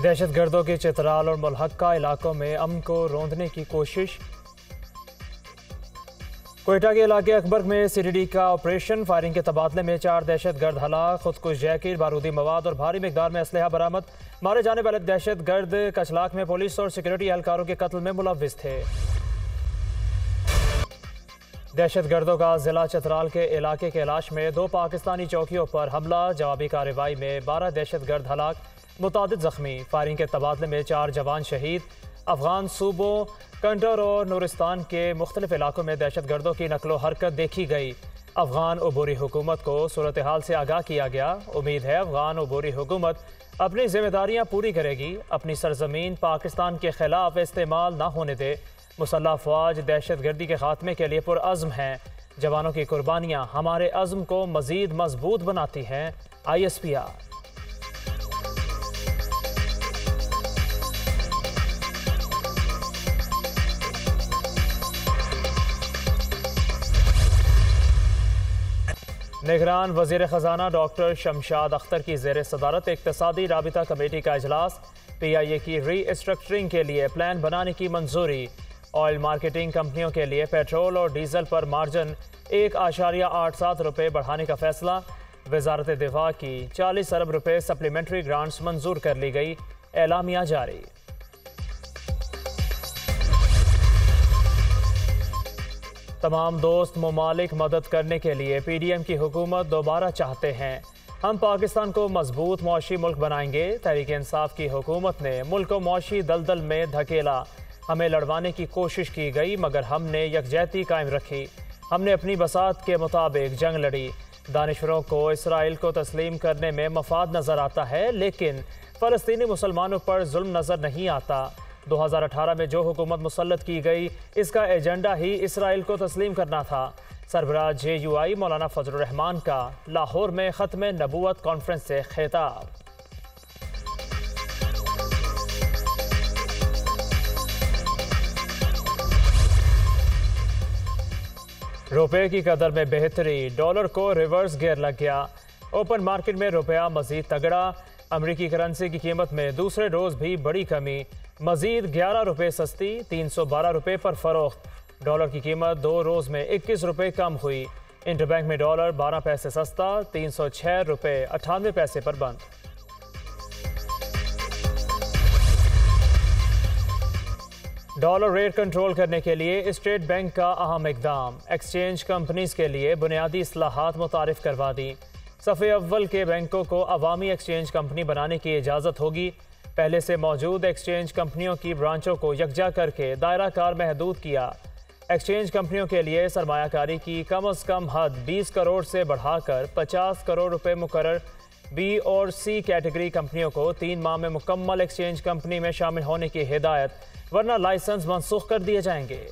दहशत गर्दों की चित्राल और मुल्हक्का इलाकों में अमन को रौंदने की कोशिश। कोयटा के इलाके अकबर में सीडीडी का ऑपरेशन, फायरिंग के तबादले में 4 दहशत गर्द हलाक, खुदकुश जैकेट, बारूदी मवाद और भारी मिकदार में असलहा बरामद। मारे जाने वाले दहशत गर्द कचलाक में पुलिस और सिक्योरिटी एहलकारों के कत्ल में मुलव्विस थे। दहशत गर्दों का जिला चित्राल के इलाके के इलाश में 2 पाकिस्तानी चौकियों पर हमला, जवाबी कार्रवाई में 12 दहशत गर्द हलाक, मुतादिद जख्मी। फायरिंग के तबादले में 4 जवान शहीद। अफगान सूबों कंटर और नूरिस्तान के मुख्तलिफ इलाकों में दहशत गर्दों की नकलो हरकत देखी गई। अफगान अबूरी हुकूमत को सूरत हाल से आगाह किया गया। उम्मीद है अफगान अबूरी हुकूमत अपनी जिम्मेदारियां पूरी करेगी, अपनी सरजमीन पाकिस्तान के खिलाफ इस्तेमाल न होने दे। मुसल्लह अफवाज दहशत गर्दी के खात्मे के लिए पुरअज़्म हैं। जवानों की कुर्बानियां हमारे अज़्म को मज़ीद मजबूत बनाती हैं। ISPR। निगरान वज़ीर ख़जाना डॉक्टर शमशाद अख्तर की ज़ेर सदारत इक़्तिसादी राबिता कमेटी का इजलास। PIA की रीस्ट्रक्चरिंग के लिए प्लान बनाने की मंजूरी। ऑयल मार्केटिंग कंपनियों के लिए पेट्रोल और डीजल पर मार्जिन 1.87 रुपये बढ़ाने का फैसला। वज़ारत दिफा की 40 अरब रुपये सप्लीमेंट्री ग्रांट्स मंजूर कर ली गई। एलामिया जारी। तमाम दोस्त ममालिक मदद करने के लिए PDM की हुकूमत दोबारा चाहते हैं। हम पाकिस्तान को मजबूत मुआशी मुल्क बनाएंगे। तहरीक इंसाफ की हुकूमत ने मुल्क को मुआशी दलदल में धकेला। हमें लड़वाने की कोशिश की गई मगर हमने यकजहती कायम रखी। हमने अपनी बसात के मुताबिक जंग लड़ी। दानिशवरों को इसराइल को तस्लीम करने में मफाद नज़र आता है, लेकिन फ़लस्तीनी मुसलमानों पर जुल्म नज़र नहीं आता। 2018 में जो हुकूमत मुसल्लत की गई, इसका एजेंडा ही इसराइल को तस्लीम करना था। सरबराह JUI मौलाना फजलुर रहमान का लाहौर में ख़त्म नबूवत कॉन्फ्रेंस से खिताब। रुपये की कदर में बेहतरी, डॉलर को रिवर्स गियर लग गया। ओपन मार्केट में रुपया मजीद तगड़ा। अमरीकी करेंसी की कीमत में दूसरे रोज़ भी बड़ी कमी, मजीद 11 रुपये सस्ती, 312 रुपये पर फरोख्त। डॉलर की कीमत 2 रोज़ में 21 रुपये कम हुई। इंटरबैंक में डॉलर 12 पैसे सस्ता, 306 रुपये 98 पैसे पर बंद। डॉलर रेट कंट्रोल करने के लिए स्टेट बैंक का अहम इकदाम। एक्सचेंज कंपनीज के लिए बुनियादी इस्लाहात मुतारिफ करवा दी। सफ़े अव्वल के बैंकों को अवामी एक्सचेंज कंपनी बनाने की इजाज़त होगी। पहले से मौजूद एक्सचेंज कंपनियों की ब्रांचों को यकजा करके दायरा कार महदूद किया। एक्सचेंज कंपनियों के लिए सरमायाकारी की कम अज़ कम हद 20 करोड़ से बढ़ाकर 50 करोड़ रुपए मुकर्रर। B और C कैटेगरी कंपनियों को 3 माह में मुकम्मल एक्सचेंज कंपनी में शामिल होने की हिदायत, वरना लाइसेंस मनसूख कर दिए जाएंगे।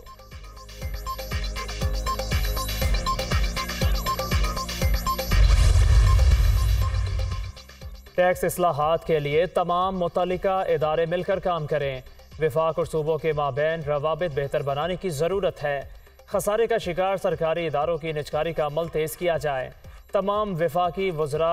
टैक्स इस्लाहात के लिए तमाम मुतल्लिका इदारे मिलकर काम करें। विफाक और सूबों के माबैन रवाबित बेहतर बनाने की ज़रूरत है। खसारे का शिकार सरकारी इदारों की निजकारी का अमल तेज़ किया जाए। तमाम विफाकी वज़रा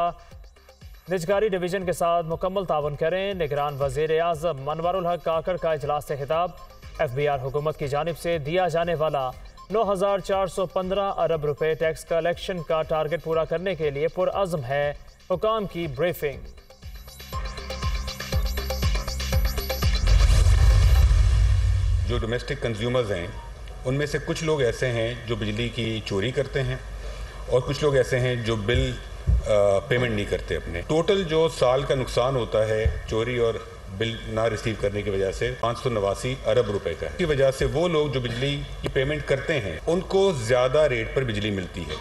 निजकारी डिवीज़न के साथ मुकम्मल तावन करें। निगरान वज़ीर आज़म मनवारुल हक काकड़ का इजलास से खिताब। FBR हुकूमत की जानिब से दिया जाने वाला 9,415 अरब रुपये टैक्स कलेक्शन का टारगेट पूरा करने के लिए पुरअज़्म है। हुकाम की ब्रीफिंग। जो डोमेस्टिक कंज्यूमर्स हैं, उनमें से कुछ लोग ऐसे हैं जो बिजली की चोरी करते हैं और कुछ लोग ऐसे हैं जो बिल पेमेंट नहीं करते अपने। टोटल जो साल का नुकसान होता है चोरी और बिल ना रिसीव करने की वजह से 589 अरब रुपए का है। की वजह से वो लोग जो बिजली की पेमेंट करते हैं उनको ज़्यादा रेट पर बिजली मिलती है।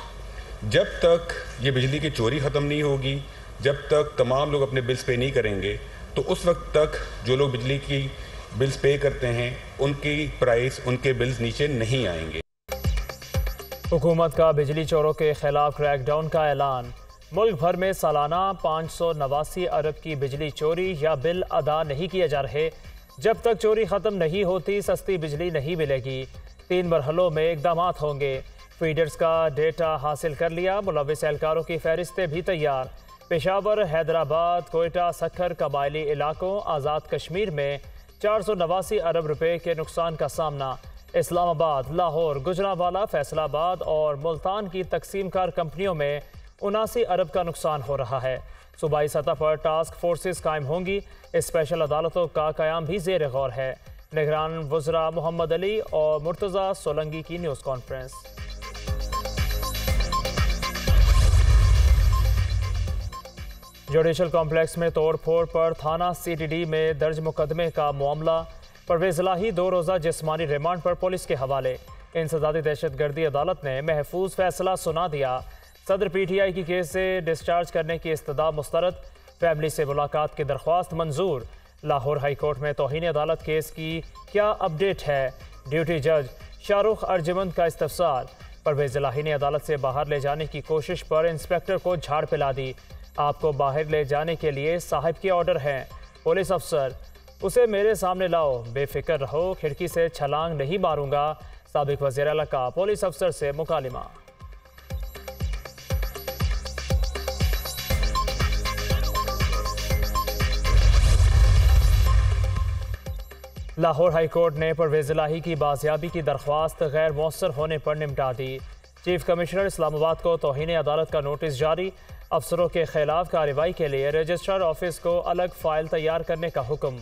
जब तक ये बिजली की चोरी ख़त्म नहीं होगी, जब तक तमाम लोग अपने बिल्स पे नहीं करेंगे, तो उस वक्त तक जो लोग बिजली की बिल्स पे करते हैं उनकी प्राइस, उनके बिल्स नीचे नहीं आएंगे। हुकूमत का बिजली चोरों के खिलाफ क्रैकडाउन का ऐलान। मुल्क भर में सालाना 589 अरब की बिजली चोरी या बिल अदा नहीं किए जा रहे। जब तक चोरी ख़त्म नहीं होती सस्ती बिजली नहीं मिलेगी। 3 मरहलों में इक़दामात होंगे। फीडर्स का डेटा हासिल कर लिया, मुलव्विस एहलकारों की फहरिस्तें भी तैयार। पेशावर, हैदराबाद, कोयटा, सखर, कबायली इलाकों, आज़ाद कश्मीर में 489 अरब रुपए के नुकसान का सामना। इस्लामाबाद, लाहौर, गुजरांवाला, फैसलाबाद और मुल्तान की तकसीमकार कंपनियों में 79 अरब का नुकसान हो रहा है। सूबाई सतह पर टास्क फोर्सेस कायम होंगी। स्पेशल अदालतों का क़याम भी ज़ेर गौर है। निगरान वज़रा मोहम्मद अली और मुर्तज़ा सोलंगी की न्यूज़ कॉन्फ्रेंस। जुडिशल कॉम्प्लेक्स में तोड़ फोड़ पर थाना CTD में दर्ज मुकदमे का मामला। परवेज़ इलाही 2 रोज़ा जिस्मानी रिमांड पर पुलिस के हवाले। इंसदादी दहशतगर्दी अदालत ने महफूज फैसला सुना दिया। सदर PTI की केस से डिस्चार्ज करने की इस्तदा मुस्तरद। फैमिली से मुलाकात की दरख्वास्त मंजूर। लाहौर हाई कोर्ट में तौहीन अदालत केस की क्या अपडेट है? ड्यूटी जज शाहरुख अर्जमंद का इस्तफसार। परवेज़ इलाही ने अदालत से बाहर ले जाने की कोशिश पर इंस्पेक्टर को झाड़ पिला दी। आपको बाहर ले जाने के लिए साहिब के ऑर्डर हैं। पुलिस अफसर, उसे मेरे सामने लाओ, बेफिक्र रहो, खिड़की से छलांग नहीं मारूंगा। साबिक वज़ीर आला का पुलिस अफसर से मुकालिमा। लाहौर हाई कोर्ट ने परवेज़ इलाही की बाजियाबी की दरख्वास्त गैर मौसर होने पर निपटा दी। चीफ कमिश्नर इस्लामाबाद को तौहीन अदालत का नोटिस जारी। अफसरों के खिलाफ कार्रवाई के लिए रजिस्ट्रार ऑफिस को अलग फ़ाइल तैयार करने का हुक्म।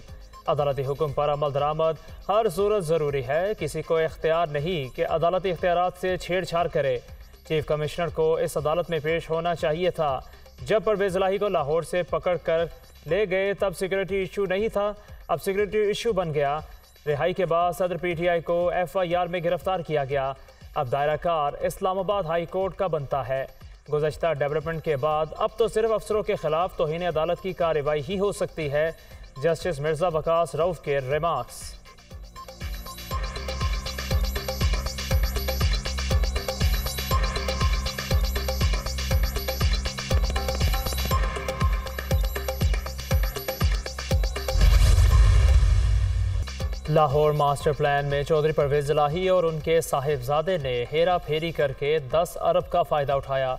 अदालती हुक्म पर अमल दरामद हर सूरत ज़रूरी है। किसी को इख्तियार नहीं कि अदालती इख्तियारात से छेड़छाड़ करे। चीफ कमिश्नर को इस अदालत में पेश होना चाहिए था। जब परवेज़ इलाही को लाहौर से पकड़ कर ले गए तब सिक्योरिटी इशू नहीं था, अब सिक्योरिटी इशू बन गया। रिहाई के बाद सदर PTI को FIR में गिरफ्तार किया गया। अब दायरा कार इस्लामाबाद हाई कोर्ट का बनता है। गुज़श्ता डेवलपमेंट के बाद अब तो सिर्फ अफसरों के खिलाफ तौहीन अदालत की कार्रवाई ही हो सकती है। जस्टिस मिर्ज़ा वकास रऊफ के रिमार्क्स। लाहौर मास्टर प्लान में चौधरी परवेज़ इलाही और उनके साहिबजादे ने हेरा फेरी करके 10 अरब का फ़ायदा उठाया।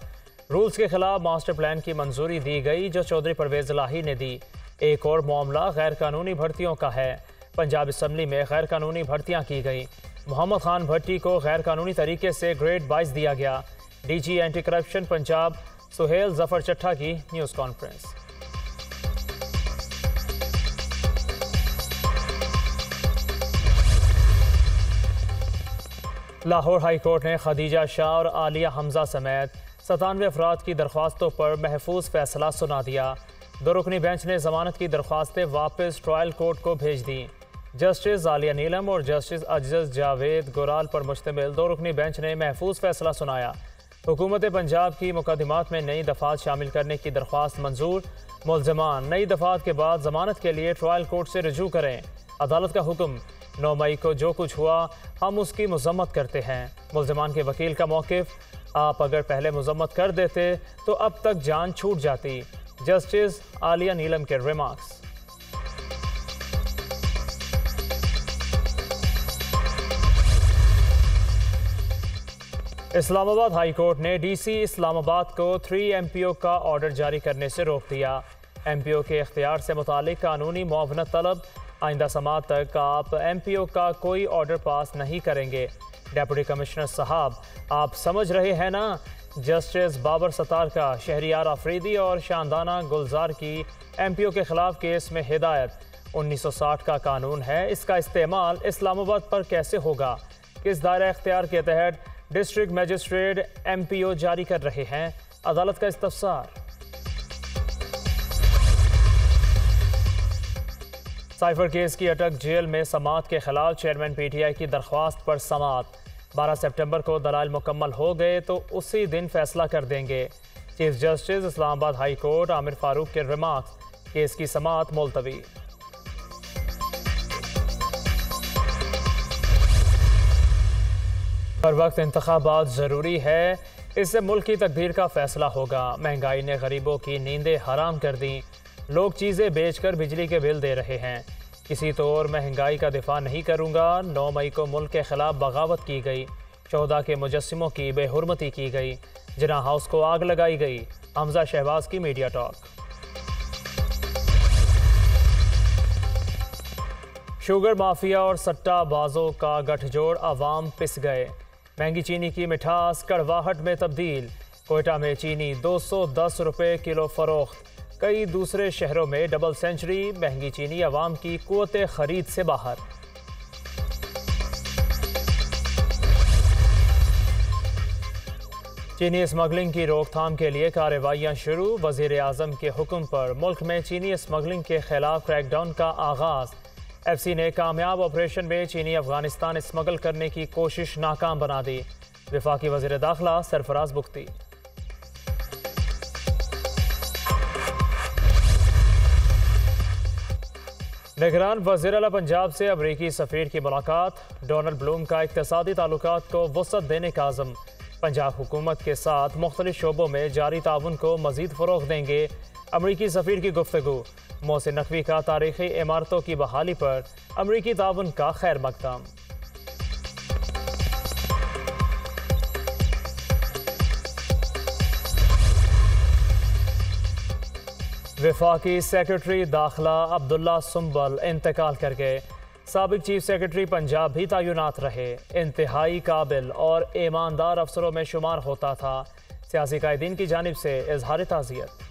रूल्स के खिलाफ मास्टर प्लान की मंजूरी दी गई जो चौधरी परवेज़ इलाही ने दी। एक और मामला गैर कानूनी भर्तियों का है। पंजाब असम्बली में गैर कानूनी भर्तियाँ की गई। मोहम्मद खान भट्टी को गैर कानूनी तरीके से ग्रेड 22 दिया गया। DG anti corruption Punjab Suhail Zafar Chattha की news conference. Lahore high court ने खदीजा शाह और आलिया हमजा समेत 97 अफराद की दरख्वास्तों पर महफूज फैसला सुना दिया। 2 रुकनी बेंच ने जमानत की दरख्वास्तें वापस ट्रायल कोर्ट को भेज दी। जस्टिस आलिया नीलम और जस्टिस अजज जावेद गोराल पर मुश्तमिल 2 रुकनी बेंच ने महफूज फैसला सुनाया। हुकूमत पंजाब की मुकदमात में नई दफात शामिल करने की दरख्वास्त मंजूर। मुल्ज़िमान नई दफात के बाद जमानत के लिए ट्रायल कोर्ट से रजू करें। अदालत का हुक्म, 9 मई को जो कुछ हुआ हम उसकी मजम्मत करते हैं। मुल्ज़िमान के वकील का मौक़िफ़, आप अगर पहले मजम्मत कर देते तो अब तक जान छूट जाती। जस्टिस आलिया नीलम के रिमार्क्स। इस्लामाबाद हाई कोर्ट ने DC इस्लामाबाद को 3 MPO का ऑर्डर जारी करने से रोक दिया। MPO के इख्तियार से मुतालिक कानूनी मुआवनत तलब। आइंदा समात तक आप MPO का कोई ऑर्डर पास नहीं करेंगे। डेप्यूटी कमिश्नर साहब, आप समझ रहे हैं ना? जस्टिस बाबर सत्तार का शहरियार आफरीदी और शानदाना गुलजार की MPO के खिलाफ केस में हिदायत। 1960 का कानून है, इसका इस्तेमाल इस्लामाबाद पर कैसे होगा? किस दायरा इख्तियार के तहत डिस्ट्रिक्ट मजिस्ट्रेट MPO जारी कर रहे हैं? अदालत का इस्तफसार। साइफर केस की अटक जेल में समात के खिलाफ चेयरमैन PTI की दरख्वास्त पर समात। 12 सितंबर को दलाइल मुकम्मल हो गए तो उसी दिन फैसला कर देंगे। Chief justice Islamabad high court Aamir Farooq के रिमार्क्स। केस की समात मुलतवी। हर वक्त इंतखाबात ज़रूरी है, इससे मुल्क की तकदीर का फैसला होगा। महंगाई ने गरीबों की नींदें हराम कर दी। लोग चीज़ें बेचकर बिजली के बिल दे रहे हैं। किसी तौर महंगाई का दिफा नहीं करूंगा। 9 मई को मुल्क के खिलाफ बगावत की गई। 14 के मुजस्सिमों की बेहुरमती की गई। जिना हाउस को आग लगाई गई। हमजा शहबाज की मीडिया टॉक। शुगर माफिया और सट्टा बाजों का गठजोड़, अवाम पिस गए। महंगी चीनी की मिठास कड़वाहट में तब्दील। कोयटा में चीनी 210 रुपये किलो फरोख्त। कई दूसरे शहरों में डबल सेंचुरी। महंगी चीनी अवाम की कुव्वत खरीद से बाहर। चीनी स्मगलिंग की रोकथाम के लिए कार्रवाइयां शुरू। वजीर आजम के हुक्म पर मुल्क में चीनी स्मगलिंग के खिलाफ क्रैकडाउन का आगाज। FC ने कामयाब ऑपरेशन में चीनी अफगानिस्तान स्मगल करने की कोशिश नाकाम बना दी। वफाकी वजीर दाखिला सरफराज बुख्ती। निगरान वज़ीर आला पंजाब से अमरीकी सफ़ीर की मुलाकात। डोनाल्ड ब्लूम का इक़्तिसादी ताल्लुकात को वसअत देने का अज़्म। पंजाब हुकूमत के साथ मुख्तलिफ शोबों में जारी ताउन को मज़ीद फ़रोग़ देंगे। अमरीकी सफ़ीर की गुफ्तगू। मोहसिन नकवी का तारीख़ी इमारतों की बहाली पर अमरीकी ताउन का खैर मक़दम। वफाकी सेक्रेटरी दाखिला अब्दुल्ला सुंबल इंतकाल कर गए। साबिक चीफ सेक्रेटरी पंजाब भी तैनात रहे। इंतहाई काबिल और ईमानदार अफसरों में शुमार होता था। सियासी कायदीन की जानिब से इजहार ताज़ियत।